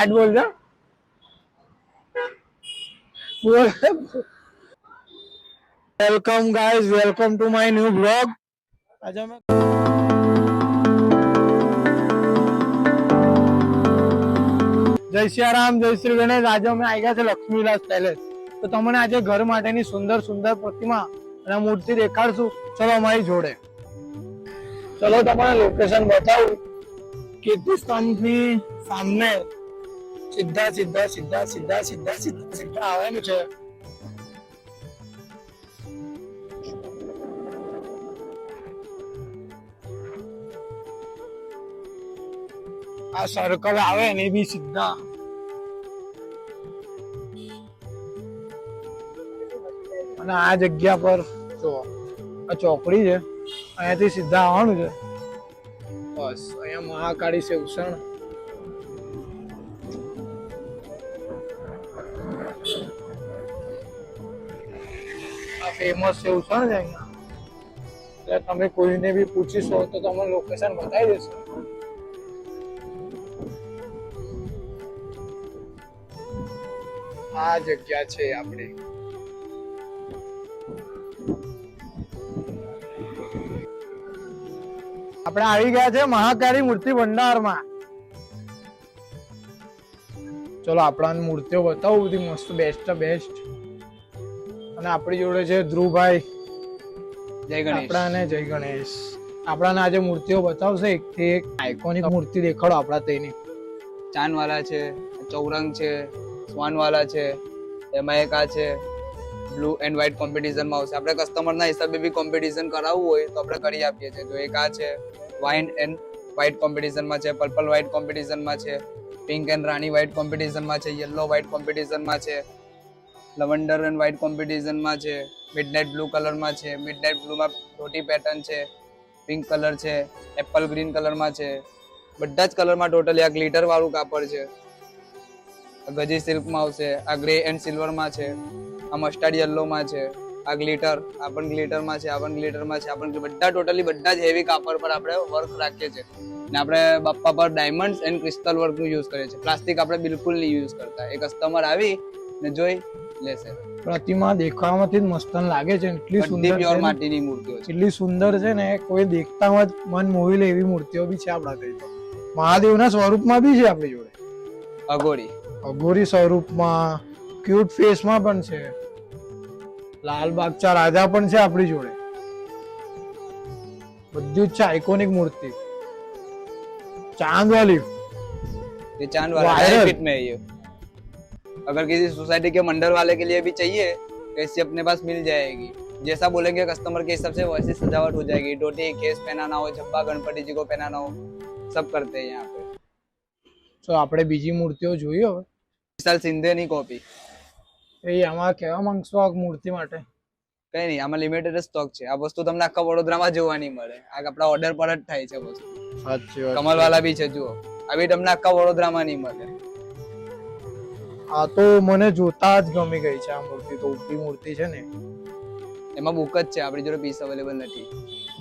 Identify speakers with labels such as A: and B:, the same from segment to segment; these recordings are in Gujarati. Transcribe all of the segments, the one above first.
A: આઠ બોલ છે બોલ. Welcome guys, welcome to my new blog. આજે અમે જય સિયારામ, જય શ્રી ગણેશ. આજે અમે આવી ગયા છે લક્ષ્મીવિલાસ પેલેસ. તો તમને આજે ઘર માટેની સુંદર સુંદર પ્રતિમા અને મૂર્તિ દેખાડશું. ચલો અમારી જોડે. ચલો તમને લોકેશન બતાવું. કીર્તિ સ્તંભની સામે સીધા સીધા સીધા સીધા સીધા સીધા સીધા આવવાનું છે. આ સર્કલ આવે ને એ બી સીધા અને આ જગ્યા પર જો આ ચોકડી છે, અહીંયાથી સીધા આવવાનું છે. બસ અહીંયા મહાકાળી સેવસણ, આ ફેમસ સેવસણ છે અહીંયા. એટલે તમે કોઈને બી પૂછીશો તો તમને લોકેશન બતાવી દેશે. આ જગ્યા છે આપણી. આપણે આવી ગયા છે મહાકાળી મૂર્તિ ભંડારમાં. ચલો આપણા મૂર્તિઓ બતાવું બધી મસ્ત, બેસ્ટ બેસ્ટ. અને આપણી જોડે છે ધ્રુવભાઈ.
B: જય ગણેશ.
A: આપણાને જય ગણેશ. આપણાને આજે મૂર્તિઓ બતાવશે એક થી એક આઇકોનિક મૂર્તિ દેખાડો આપણા તેની.
B: ચાંદ વાલા છે, ચૌરંગ છે, સ્વાન વાલા છે, એમાં એક આ છે બ્લુ એન્ડ વ્હાઇટ કોમ્પિટિશન માં આવશે. આપણે કસ્ટમર ના હિસાબે બી કોમ્પિટિશન કરાવવું હોય તો આપણે કરી આપીએ છીએ. તો એક આ છે વાઇન એન્ડ વ્હાઇટ કોમ્પિટિશન માં છે, પર્પલ વ્હાઇટ કોમ્પિટિશન માં છે, pink and Rani white competition માં છે, યલો વ્હાઇટ કોમ્પિટિશન માં છે, લવંડર એન્ડ વ્હાઇટ કોમ્પિટિશન માં છે, મિડનાઇટ બ્લુ કલર માં છે, મિડનાઇટ બ્લુ માં ધોતી પેટર્ન છે, પિંક કલર છે, એપલ ગ્રીન કલર માં છે, બધા જ કલર માં ટોટલી. આ ગ્લિટર વાળું કાપડ છે, ગજી સિલ્ક માં આવશે. આ ગ્રે એન્ડ સિલ્વર માં છે, આ મસ્ટર્ડ યલો માં છે, આ ગ્લિટર, આ પણ ગ્લિટર માં છે, આ પણ ગ્લિટર માં છે, આ પણ બધા ટોટલી બધા જ હેવી કાપડ પર આપણે વર્ક રાખીએ છીએ. ને આપણે બાપ્પા પર ડાયમંડ્સ એન્ડ ક્રિસ્ટલ વર્ક નું યુઝ કરીએ છીએ. પ્લાસ્ટિક આપણે બિલકુલ નહીં યુઝ કરતા. એ કસ્ટમર આવી ને જોઈ લેશે.
A: પ્રતિમા દેખાવામાંથી જ મસ્તન લાગે છે, એટલી સુંદર
B: પ્યોર માટીની મૂર્તિઓ છે,
A: એટલી સુંદર છે ને કોઈ દેખતામાં જ મન મોહી લે એવી મૂર્તિઓ બી છે આપણા ત્યાં. મહાદેવના સ્વરૂપમાં બી છે આપણી જોડે.
B: અઘોરી
A: અઘોરી સ્વરૂપમાં, ક્યુટ ફેસમાં પણ છે. લાલબાગચા રાજા પણ છે આપણી જોડે. બધું જ છે આઇકોનિક મૂર્તિ. चांद वाली,
B: ये चांद वाला है फिट में है ये. अगर किसी सोसाइटी के मंडल वाले के लिए भी चाहिए तो ऐसी अपने पास मिल जाएगी. जैसा बोलेंगे कस्टमर के हिसाब से वैसी सजावट हो जाएगी. टोटी केस पहनाना हो, झब्बा गणपति जी को पहनाना हो, सब करते हैं यहाँ पे.
A: तो આપણે બીજી મૂર્તિઓ જોઈએ હવે.
B: વિશાલ સિંધેની કોપી.
A: એ આમાં કેવા માંગશો આ મૂર્તિ માટે?
B: કઈ નહીં, આમાં લિમિટેડ સ્ટોક છે. આ વસ્તુ તમને આખા વડોદરામાં જોવા નહીં મળે. આ આપણા ઓર્ડર પર જ થાય છે વસ્તુ.
A: અચ્છા,
B: કમલ વાલા બી છે, જુઓ. આ બી તમને આખા વડોદરામાં નહીં મળે.
A: આ તો મને જોતા જ ગમી ગઈ છે આ મૂર્તિ. તો ઉપરી મૂર્તિ છે ને
B: એમાં બુક જ છે, આપણી જોડે પીસ અવેલેબલ નથી.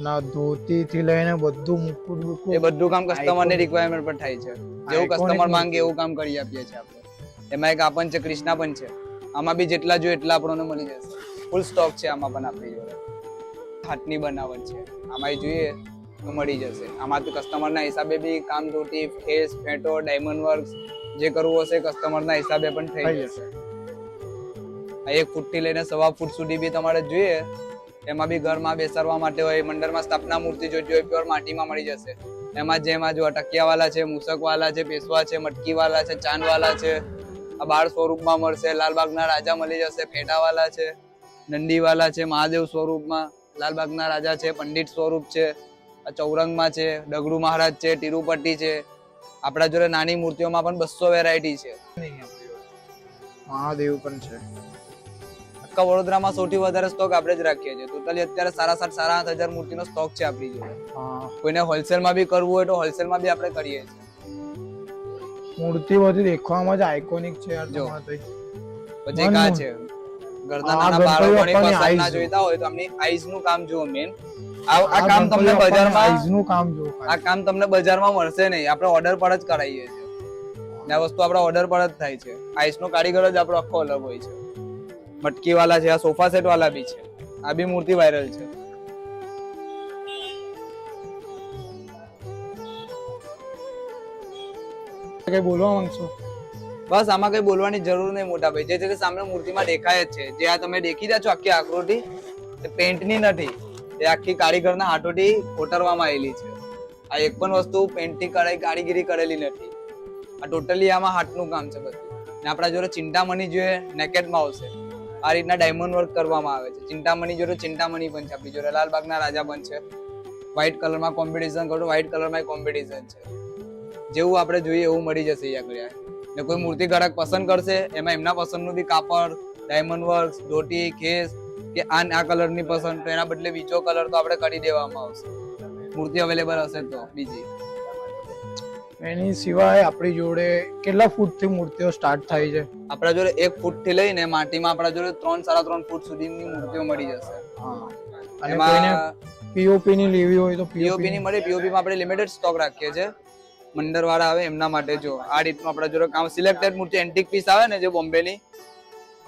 A: ના ધોતી થી લઈને બધું મુકુટ બુકુટ
B: એ બધું કામ કસ્ટમર ની રિક્વાયરમેન્ટ પર થાય છે. જેવું કસ્ટમર માંગે એવું કામ કરી આપીએ છીએ આપણે. એમાં એક આપણ છે, કૃષ્ણા પણ છે. આમાં બી જેટલા જોઈએ એટલા આપણને મળી જશે. ફૂલ સ્ટોક છે આમાં પણ આપણી જોડે. હાથની બનાવટ છે, આમાં જોઈએ તો મળી જશે. આમાં તો કસ્ટમર ના હિસાબે બી કામ, ધોતી, ફેસ, ફેટો, ડાયમંડ વર્ક જે કરવું હશે કસ્ટમર ના હિસાબે પણ થઈ જશે. આ 1 ફૂટ થી લઈને 1.25 ફૂટ સુધી બી તમારે જોઈએ. એમાં બી ઘરમાં બેસાડવા માટે હોય, મંડળમાં સ્થાપના મૂર્તિ જોઈતી હોય, પ્યોર માટીમાં મળી જશે. એમાં જેમાં જો અટકિયા વાળા છે, મૂસક વાળા છે, પેશવા છે, મટકી વાળા છે, ચાંદ વાળા છે. આ 12 સ્વરૂપમાં મળશે. લાલબાગના રાજા મળી જશે, ફેટા વાળા છે, નંદી વાળા છે, મહાદેવ સ્વરૂપમાં લાલબાગના રાજા છે, પંડિત સ્વરૂપ છે, આ ચૌરંગમાં છે, ડગડુ મહારાજ છે, તિરુપતિ છે. આપણા જોડે નાની મૂર્તિઓમાં પણ 200 વેરાયટી છે.
A: મહાદેવ પણ છે.
B: આખા વડોદરામાં સૌથી વધારે સ્ટોક આપણે જ રાખીએ છીએ. ટોટલી અત્યારે 7,500 મૂર્તિનો સ્ટોક છે આપણી જોડે. કોઈને હોલસેલમાં બી કરવું હોય તો હોલસેલમાં બી આપણે કરીએ છીએ.
A: મૂર્તિ બધી દેખવામાં જ આઇકોનિક છે યાર.
B: જો પછી કા છે ઘરના નાના બાળકોની પસંદ ના જોઈતા હોય તો આમની આઈઝ નું કામ જુઓ. મેન આ કામ તમને બજારમાં
A: આઈઝ નું કામ જુઓ.
B: આ કામ તમને બજારમાં મળશે નહીં. આપણે ઓર્ડર પર જ કરાવીએ છીએ. ને આ વસ્તુ આપણા ઓર્ડર પર જ થાય છે. આઈસનો કારીગર જ આપણો આખો અલગ હોય છે. મટકી વાળા છે, આ સોફા સેટ વાળા બી છે. આ બી મૂર્તિ વાયરલ છે.
A: કઈ બોલવા માંગશો?
B: બસ આમાં કઈ બોલવાની જરૂર નહીં મોટા ભાઈ. જે છે તે સામે મૂર્તિમાં દેખાય જ છે. જે આ તમે દેખી રહ્યા છો આખી આકૃતિ, તે પેન્ટની નથી, એ આખી કારીગરના હાથોથી કોતરવામાં આવેલી છે. આ એક પણ વસ્તુ પેન્ટની કારીગીરી કરેલી નથી. આ ટોટલી આમાં હાથનું કામ છે બધું. ને આપણા જોડે ચિંતામણી જોઈએ, નેકેટમાં આવશે. આ રીતના ડાયમંડ વર્ક કરવામાં આવે છે. ચિંતામણી જોડે ચિંતામણી પણ છે આપણી જોડે. લાલબાગના રાજા પણ છે. વ્હાઈટ કલરમાં કોમ્પિટિશન કરું, વ્હાઈટ કલરમાં કોમ્પિટિશન છે. જેવું આપણે જોઈએ એવું મળી જશે અહીંયા આગળ. ને કોઈ મૂર્તિ ગ્રાહક પસંદ કરશે, એમાં એમના પસંદનું બી કાપડ, ડાયમંડ વર્ક, ધોતી, ખેસ કે આ કલરની પસંદ, તો એના બદલે બીજો કલર તો આપણે કરી દેવામાં આવશે. મૂર્તિ અવેલેબલ હશે તો બીજી.
A: એની સિવાય આપણી જોડે કેટલા ફૂટથી મૂર્તિઓ સ્ટાર્ટ થાય છે?
B: આપણા જોડે 1 ફૂટથી લઈને માટીમાં આપણા જોડે 3-3.5 ફૂટ સુધીની મૂર્તિઓ મળી જશે.
A: અને કોઈને પીઓપી ની લેવી હોય તો
B: પીઓપી ની મળે. પીઓપી માં આપણે લિમિટેડ સ્ટોક રાખીએ છીએ. મંડર વાળા આવે એમના માટે. જો આ રીતનું આપણા જોડે કામ સિલેક્ટેડ મૂર્તિ એન્ટિક પીસ આવે ને, જે બોમ્બેની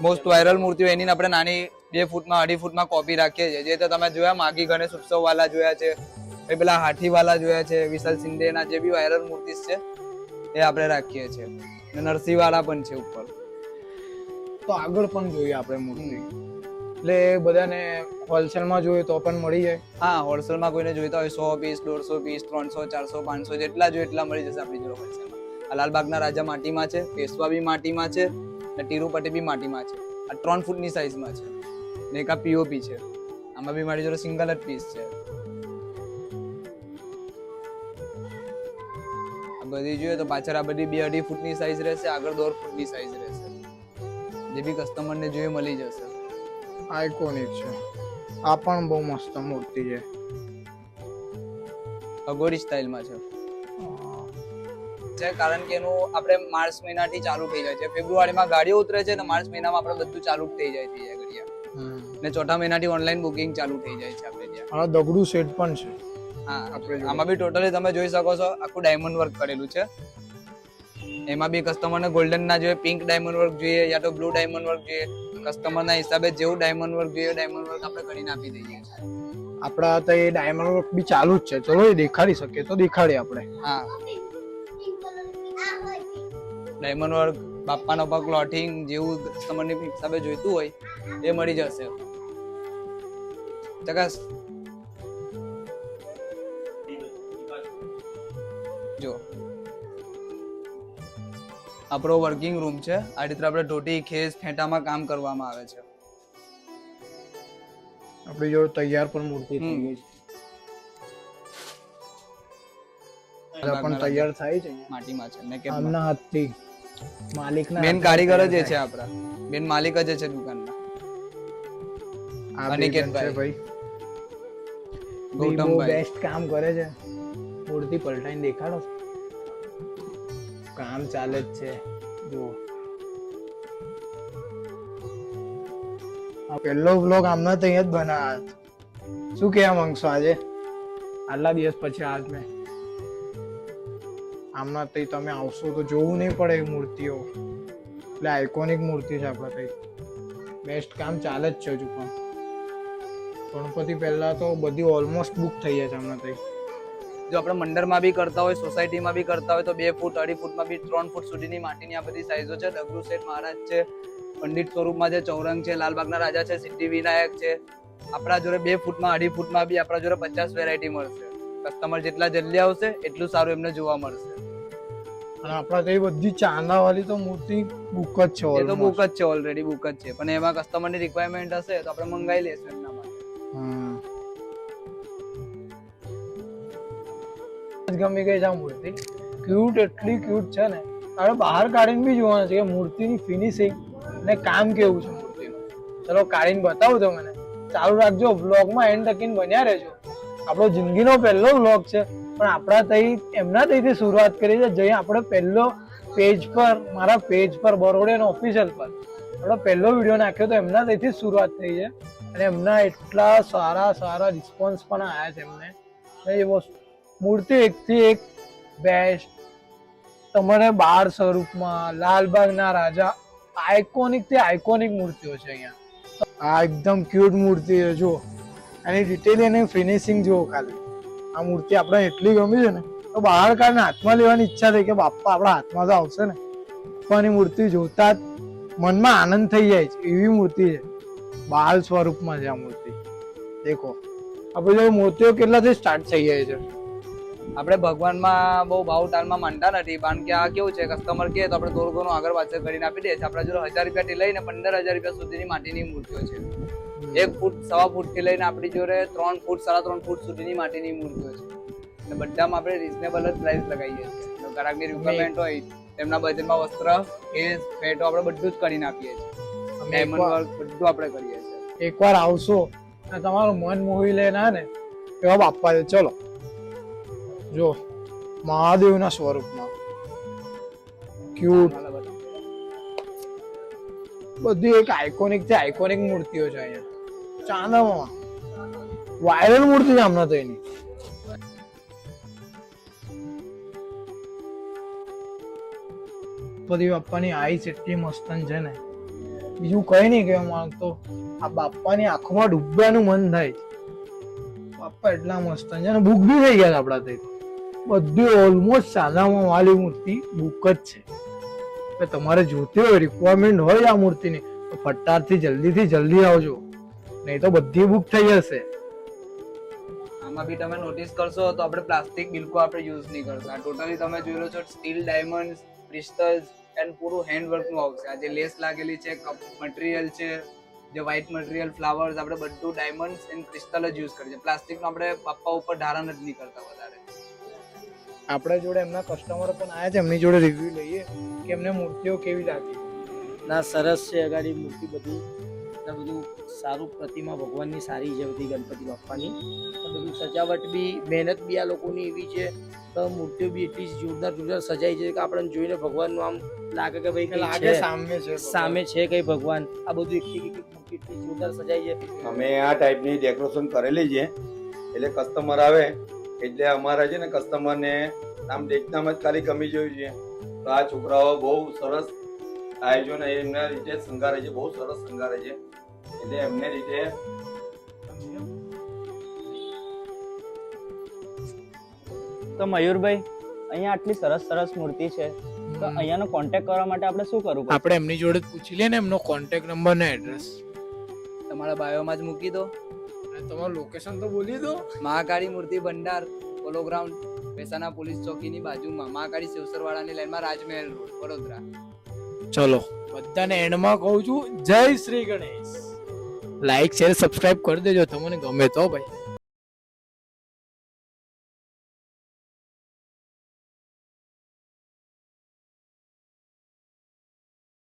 B: મોસ્ટ વાયરલ મૂર્તિઓ, એની આપણે નાની 2 ફૂટમાં 2.5 ફૂટમાં કોપી રાખીએ છીએ. જે તો તમે જોયા માગી ગણેશ ઉત્સવ વાળા જોયા છે, પેલા હાથી વાળા જોયા છે, વિશાલ શિંદેના જે બી વાયરલ મૂર્તિ છે એ આપણે રાખીએ છીએ. નરસિંહ વાળા પણ છે ઉપર.
A: તો આગળ પણ જોઈએ આપણે મૂર્તિ, એટલે બધાને હોલસેલમાં જોઈએ તો પણ મળી જાય.
B: હા, હોલસેલમાં કોઈને જોઈતા હોય 100 પીસ, 150 પીસ, 300, 400, 500 જેટલા જોઈએ એટલા મળી જશે આપણી જોડે હોલસેલમાં. આ લાલબાગના રાજા માટીમાં છે, પેશવા બી માટીમાં છે, અને તિરુપતિ બી માટીમાં છે. આ 3 ફૂટની સાઈઝમાં છે. ને એક આ પીઓપી છે. આમાં બી મારી જોડે સિંગલ જ પીસ છે. આ બધી જોઈએ તો પાછળ આ બધી 2-2.5 ફૂટની સાઈઝ રહેશે, આગળ 1.5 ફૂટની સાઈઝ રહેશે. જે બી કસ્ટમરને જોઈએ મળી જશે.
A: આઇકોનિક છે. આ પણ બહુ મસ્ત મૂર્તિ છે.
B: અઘોરી સ્ટાઇલમાં છે. કારણ કે એનું આપણે માર્ચ મહિનાથી ચાલુ થઈ જાય છે. ફેબ્રુઆરીમાં ગાડીઓ ઉતરે છે, અને માર્ચ મહિનામાં આપણે બધું ચાલુ થઈ જાય છે અહીંયા. ને ચોથા મહિનાથી ઓનલાઈન બુકિંગ ચાલુ થઈ જાય છે આપણે ત્યાં.
A: આ દગડુ સેટ પણ છે.
B: હા, આમાં બી ટોટલી તમે જોઈ શકો છો આખું ડાયમંડ વર્ક કરેલું છે. એમાં બી કસ્ટમરને ગોલ્ડન ના જોઈએ, પિંક ડાયમંડ વર્ક જોઈએ, યા તો બ્લુ ડાયમંડ વર્ક જોઈએ. કસ્ટમરના હિસાબે જેવું ડાયમંડ વર્ક જોઈએ ડાયમંડ વર્ક આપણે કરીને આપી દઈએ છીએ.
A: આપડા તો એ ડાયમંડ વર્ક બી ચાલુ જ છે. ચલો એ દેખાડી શકીએ તો દેખાડીએ આપણે.
B: હા, ડાયમંડ વર્ક, બાપ્પાનો પગ, ક્લોથિંગ જેવું કસ્ટમરની હિસાબે જોઈતું હોય એ મળી જશે. ચકાસ જો આપણો વર્કિંગ રૂમ છે. આ રીતે આપણે ધોતી, ખેસ, ફેંટામાં કામ કરવામાં આવે છે.
A: આપણી જોડે તૈયાર પણ મૂર્તિ થઈ ગઈ છે. પણ તૈયાર થાય છે
B: માટીમાં છે.
A: આમના હાથથી માલિકના
B: મેન કારીગર જ છે આપણા. મેન માલિક જ છે દુકાનના.
A: અનિકેતભાઈ ભાઈ
B: ગૌતમભાઈ
A: બેસ્ટ કામ કરે છે. મૂર્તિ પલટાઈને દેખાડો. કામ ચાલે જ છે. જો આ પહેલો વ્લોગ આમના તો અહીંયા જ બનાવ્યો. શું કહેવા માંગશો આજે આટલા દિવસ પછી? આજ મેં આમના તઈ તમે આવશો તો જોવું નહીં પડે એ મૂર્તિઓ. એટલે આઇકોનિક મૂર્તિ છે આપણા તઈ. બેસ્ટ કામ ચાલે જ છે હજુ પણ. ગણપતિ પહેલા તો બધી ઓલમોસ્ટ બુક થઈ જાય છે હમણાં તઈ.
B: જો આપણે મંડળમાં બી કરતા હોય, સોસાયટીમાં બી કરતા હોય તો 2 ફૂટ 2.5 ફૂટમાં બી 3 ફૂટ સુધીની માટીની આ બધી સાઈઝો છે. ડગલું સેઠ મહારાજ છે, પંડિત સ્વરૂપમાં છે, ચૌરંગ છે, લાલબાગના રાજા છે, સિદ્ધિવિનાયક છે. આપણા જોડે 2 ફૂટમાં 2.5 ફૂટમાં બી આપણા જોડે 50 વેરાયટી મળશે. કસ્ટમર જેટલા જલ્દી આવશે એટલું સારું એમને જોવા મળશે.
A: અને આપણા તઈ બધી ચાંદા વાળી તો મૂર્તિ બુક જ છે.
B: એ તો બુક જ છે, ઓલરેડી બુક જ છે. પણ એમાં કસ્ટમરની રિક્વાયરમેન્ટ હશે તો આપણે મંગાવી લઈશું એમના માટે.
A: ગમી ગઈ છે આ મૂર્તિ. ક્યુટ, એટલી ક્યુટ છે ને. આપણે બહાર કાઢીને બી જોવાનું છે કે મૂર્તિની ફિનિશિંગ ને કામ કેવું છે મૂર્તિનું. ચલો કાઢીને બતાવું તો મને. ચાલુ રાખજો, વ્લોગમાં એન્ડ તકીને બન્યા રહેજો. આપણો જિંદગીનો પહેલો વ્લોગ છે, પણ આપણા તઈ એમના તઈથી શરૂઆત કરી છે. જઈ આપણે પહેલો પેજ પર, મારા પેજ પર, બરોડિયન ઓફિશિયલ પર આપણો પહેલો વિડીયો નાખ્યો તો એમના તઈથી શરૂઆત થઈ છે. અને એમના એટલા સારા રિસ્પોન્સ પણ આવ્યા છે એમને. એ વસ્તુ મૂર્તિ એકથી એક બેસ્ટ. તમારે બાળ સ્વરૂપમાં લાલબાગના રાજા આઇકોનિક થી આઇકોનિક મૂર્તિઓ છે અહીંયા. આ એકદમ ક્યુટ મૂર્તિ છે જો, એની ડિટેલ એની ફિનિશિંગ જુઓ ખાલી. આ મૂર્તિ આપણે એટલી ગમી છે ને તો બહાર કાઢને હાથમાં લેવાની ઈચ્છા થઈ કે બાપ્પા આપણા હાથમાં તો આવશે ને. પણ એ મૂર્તિ જોતા જ મનમાં આનંદ થઈ જાય છે એવી મૂર્તિ છે. બાળ સ્વરૂપમાં છે આ મૂર્તિ. દેખો આપણે જો મૂર્તિઓ કેટલાથી સ્ટાર્ટ થઈ જાય છે.
B: આપણે ભગવાનમાં બહુ ભાવ તાલમાં માનતા નથી, કારણ કે આ કેવું છે, કસ્ટમર કહે તો આપણે થોડું ઘણું આગળ પાછળ કરીને આપી દઈએ છીએ. આપણા જોડે 1000 રૂપિયાથી લઈને 15,000 રૂપિયા સુધીની માટીની મૂર્તિઓ છે. 1 ફૂટ 1.25 ફૂટથી લઈને આપણી જોડે 3 ફૂટ 3.5 ફૂટ સુધીની માટીની મૂર્તિઓ છે. અને બધામાં આપણે રિઝનેબલ જ પ્રાઇસ લગાવીએ છીએ. ગ્રાહકની રિક્વાયરમેન્ટ હોય તેમના બજેટમાં વસ્ત્ર કેસ ફેટો આપણે બધું જ કરીને આપીએ છીએ. ડાયમંડ વર્ક બધું આપણે કરીએ છીએ.
A: એકવાર આવશો અને તમારું મન મોહી લે ને એવા બાપ્પા છે. ચલો જો મહાદેવના સ્વરૂપમાં ક્યુટ બધી એક આઇકોનિક થી આઇકોનિક મૂર્તિઓ છે અહીંયા ચાંદામાં. વાયરલ મૂર્તિ છે હમણાં તો એની. ગણપતિ બાપ્પાની આઈસ એટલી મસ્તન છે ને, બીજું કઈ નહીં કહેવા માંગતો. આ બાપ્પાની આંખમાં ડૂબવાનું મન થાય છે. બાપ્પા એટલા મસ્તન છે ને બુક બી થઈ ગયા આપડા તે બધી ઓલમોસ્ટ ચાંદામાં વાળી મૂર્તિ બુક જ છે. તમારે જોતી હોય રિક્વાયરમેન્ટ હોય આ મૂર્તિની તો ફટારથી જલ્દી આવજો, નહીં તો બધી બુક થઈ જશે.
B: આમાં બી તમે નોટિસ કરશો તો આપણે પ્લાસ્ટિક બિલકુલ આપણે યુઝ નહીં કરતા. ટોટલી તમે જોઈ લો છો સ્ટીલ, ડાયમંડ, ક્રિસ્ટલ્સ એન્ડ પૂરું હેન્ડવર્ક નું આવશે. આ જે લેસ લાગેલી છે, કપ મટીરિયલ છે, જે વ્હાઇટ મટીરિયલ, ફ્લાવર્સ, આપણે બધું ડાયમંડ્સ એન્ડ ક્રિસ્ટલ જ યુઝ કરીએ. પ્લાસ્ટિકનું આપણે બાપ્પા ઉપર ધારણ જ નહીં કરતા વધારે.
A: આપણે જોડે એમના કસ્ટમરો પણ આવ્યા છે, એમની જોડે રિવ્યુ લઈએ કે એમને મૂર્તિઓ કેવી લાગી.
C: ના સરસ છે અગાડી મૂર્તિ બધી ને બધું સારું. પ્રતિમા ભગવાનની સારી છે બધી, ગણપતિ બાપ્પાની. બધું સજાવટ બી મહેનત બી આ લોકોની એવી છે તો મૂર્તિઓ બી એટલી જોરદાર સજાઈ છે કે આપણને જોઈને ભગવાનનું આમ લાગે કે ભાઈ
A: લાગે
C: સામે છે કઈ ભગવાન. આ બધું એક મૂર્તિ એટલી જોરદાર સજાઈ છે.
D: અમે આ ટાઈપની ડેકોરેશન કરેલી છે એટલે કસ્ટમર આવે એટલે અમારા છે ને કસ્ટમરને આમ દેખનામાં જ ખાલી ગમી જોયું છે. તો આ છોકરાઓ બહુ સરસ આયોજન એમના રીતે શણગારે છે, બહુ સરસ શણગારે છે. એટલે એમને રીતે
E: તો મયુરભાઈ, અહીંયા આટલી સરસ મૂર્તિ છે તો અહીંયાનો કોન્ટેક્ટ કરવા માટે આપણે શું કરવું પડે?
A: આપણે એમની જોડે પૂછી લઈએ ને એમનો કોન્ટેક્ટ નંબર ને એડ્રેસ.
B: તમારા બાયોમાં જ મૂકી દો.
A: અને તમારું લોકેશન તો બોલી દો.
B: મહાકાળી મૂર્તિ ભંડાર, પોલો ગ્રાઉન્ડ, પેસાના પોલીસ ચોકીની બાજુમાં, મહાકાળી સેવસરવાળાની લાઈનમાં, રાજમહેલ રોડ, વડોદરા.
A: ચલો બધાને એન્ડમાં કહું છું, જય Shri Ganesh. Like share subscribe કરી દેજો તમને ગમે તો ભાઈ.